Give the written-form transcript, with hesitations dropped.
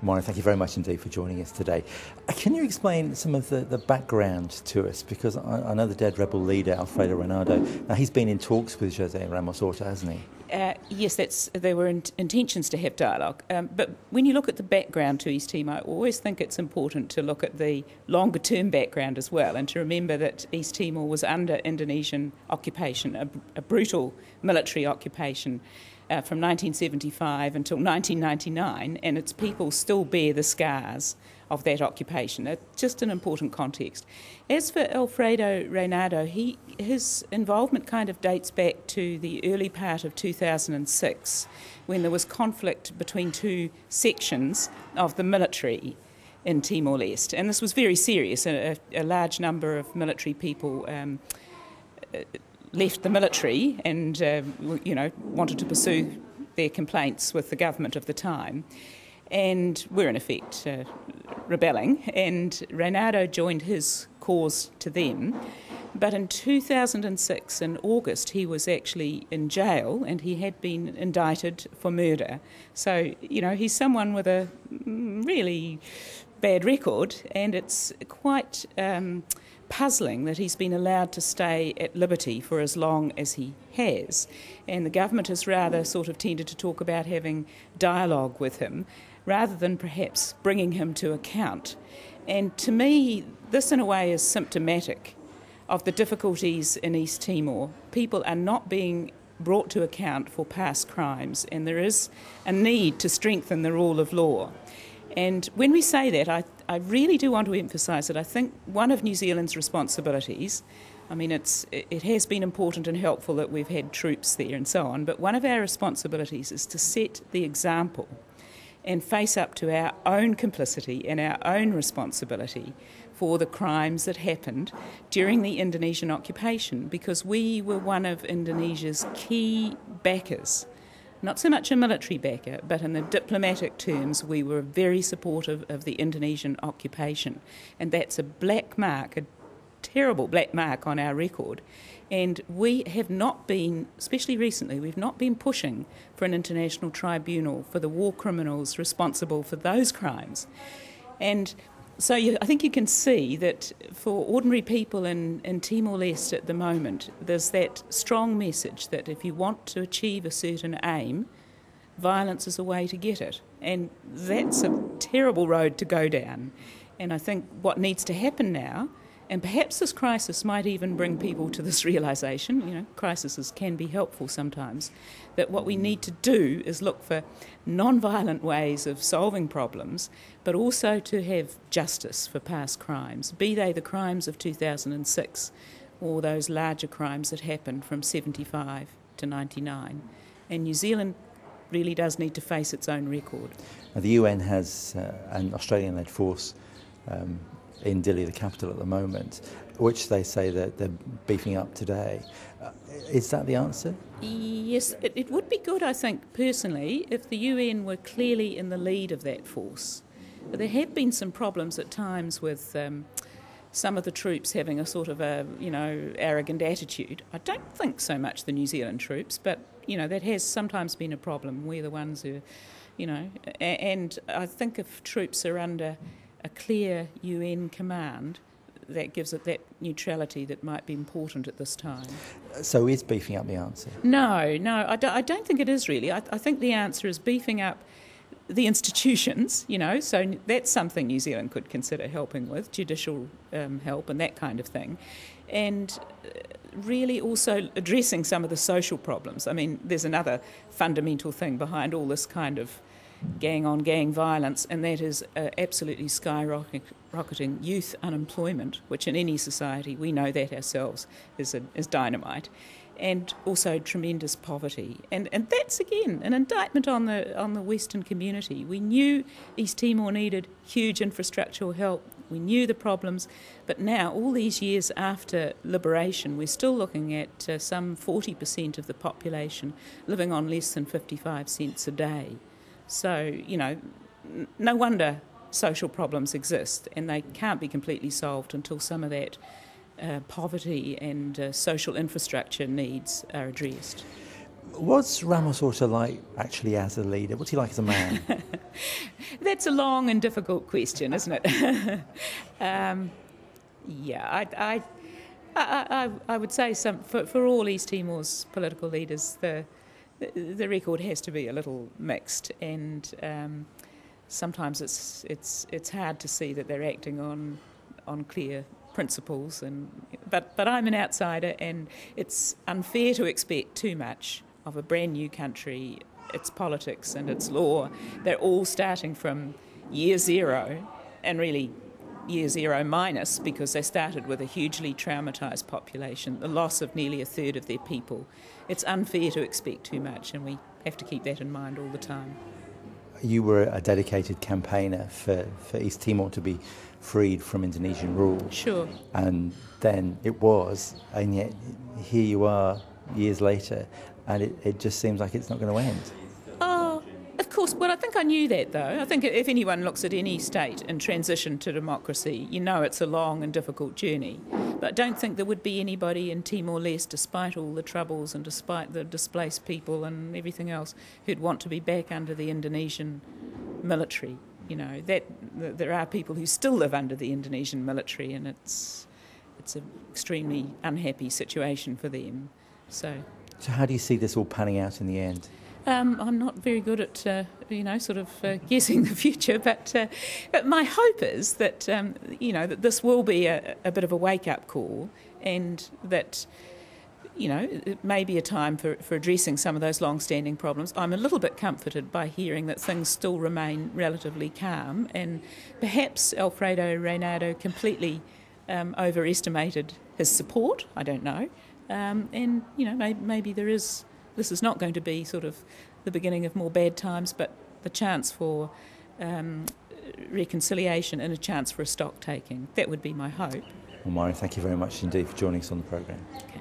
Morning, thank you very much indeed for joining us today. Can you explain some of the background to us? Because I know the dead rebel leader, Alfredo Reinado, now he's been in talks with Jose Ramos-Horta, hasn't he? Yes, there were intentions to have dialogue. But when you look at the background to East Timor, I always think it's important to look at the longer-term background as well, and to remember that East Timor was under Indonesian occupation, a brutal military occupation, from 1975 until 1999, and its people still bear the scars of that occupation. Just an important context. As for Alfredo Reinado, his involvement kind of dates back to the early part of 2006, when there was conflict between two sections of the military in Timor L'Este, and this was very serious. A large number of military people left the military and wanted to pursue their complaints with the government of the time, and were in effect rebelling, and Reinado joined his cause to them. But in 2006, in August, he was actually in jail and he had been indicted for murder. So, he's someone with a really bad record, and it's quite puzzling that he's been allowed to stay at liberty for as long as he has. And the government has rather sort of tended to talk about having dialogue with him, rather than perhaps bringing him to account. And to me, this in a way is symptomatic of the difficulties in East Timor. People are not being brought to account for past crimes, and there is a need to strengthen the rule of law. And when we say that, I really do want to emphasise that I think one of New Zealand's responsibilities, it has been important and helpful that we've had troops there and so on, but one of our responsibilities is to set the example and face up to our own complicity and our own responsibility for the crimes that happened during the Indonesian occupation, because we were one of Indonesia's key backers. Not so much a military backer, but in the diplomatic terms, we were very supportive of the Indonesian occupation. And that's a black mark, a terrible black mark on our record. And we have not been, especially recently, we've not been pushing for an international tribunal for the war criminals responsible for those crimes. And so I think you can see that for ordinary people in Timor L'Este at the moment, there's that strong message that if you want to achieve a certain aim, violence is a way to get it. And that's a terrible road to go down. And I think what needs to happen now, and perhaps this crisis might even bring people to this realisation, crises can be helpful sometimes, that what we need to do is look for non-violent ways of solving problems, but also to have justice for past crimes, be they the crimes of 2006 or those larger crimes that happened from 75 to 99. And New Zealand really does need to face its own record. Now, the UN has an Australian-led force in Dili, the capital at the moment, which they say that they're beefing up today. Is that the answer? Yes, it would be good, I think, personally, if the UN were clearly in the lead of that force. There have been some problems at times with some of the troops having a sort of arrogant attitude. I don't think so much the New Zealand troops, but, that has sometimes been a problem. We're the ones who, and I think if troops are under a clear UN command, that gives it that neutrality that might be important at this time. So is beefing up the answer? No, I don't think it is really. I think the answer is beefing up the institutions, so that's something New Zealand could consider helping with, judicial help and that kind of thing. And really also addressing some of the social problems. There's another fundamental thing behind all this kind of gang-on-gang violence, and that is absolutely skyrocketing youth unemployment, which in any society, we know that ourselves, is dynamite, and also tremendous poverty. And that's, again, an indictment on the Western community. We knew East Timor needed huge infrastructural help. We knew the problems, but now, all these years after liberation, we're still looking at some 40% of the population living on less than 55 cents a day. So, no wonder social problems exist, and they can't be completely solved until some of that poverty and social infrastructure needs are addressed. What's Ramos-Horta like actually as a leader? What's he like as a man? That's a long and difficult question, isn't it? I would say for all East Timor's political leaders, the record has to be a little mixed, and sometimes it's hard to see that they're acting on clear principles. But I'm an outsider, and it's unfair to expect too much of a brand new country, its politics and its law. They're all starting from year zero, and really year zero minus, because they started with a hugely traumatised population, the loss of nearly a third of their people. It's unfair to expect too much, and we have to keep that in mind all the time. You were a dedicated campaigner for East Timor to be freed from Indonesian rule. Sure. And then it was, and yet here you are years later, and it just seems like it's not going to end. Oh, of course. Well, I think I knew that, though. I think if anyone looks at any state in transition to democracy, you know it's a long and difficult journey. But I don't think there would be anybody in Timor L'Este, despite all the troubles and despite the displaced people and everything else, who'd want to be back under the Indonesian military. You know, that there are people who still live under the Indonesian military, and it's an extremely unhappy situation for them. So how do you see this all panning out in the end? I'm not very good at, guessing the future, but my hope is that, that this will be a bit of a wake-up call, and that, it may be a time for addressing some of those long-standing problems. I'm a little bit comforted by hearing that things still remain relatively calm, and perhaps Alfredo Reinado completely overestimated his support. I don't know. Maybe this is not going to be sort of the beginning of more bad times, but the chance for reconciliation and a chance for a stock taking. That would be my hope. Well, Maire, thank you very much indeed for joining us on the programme. Okay.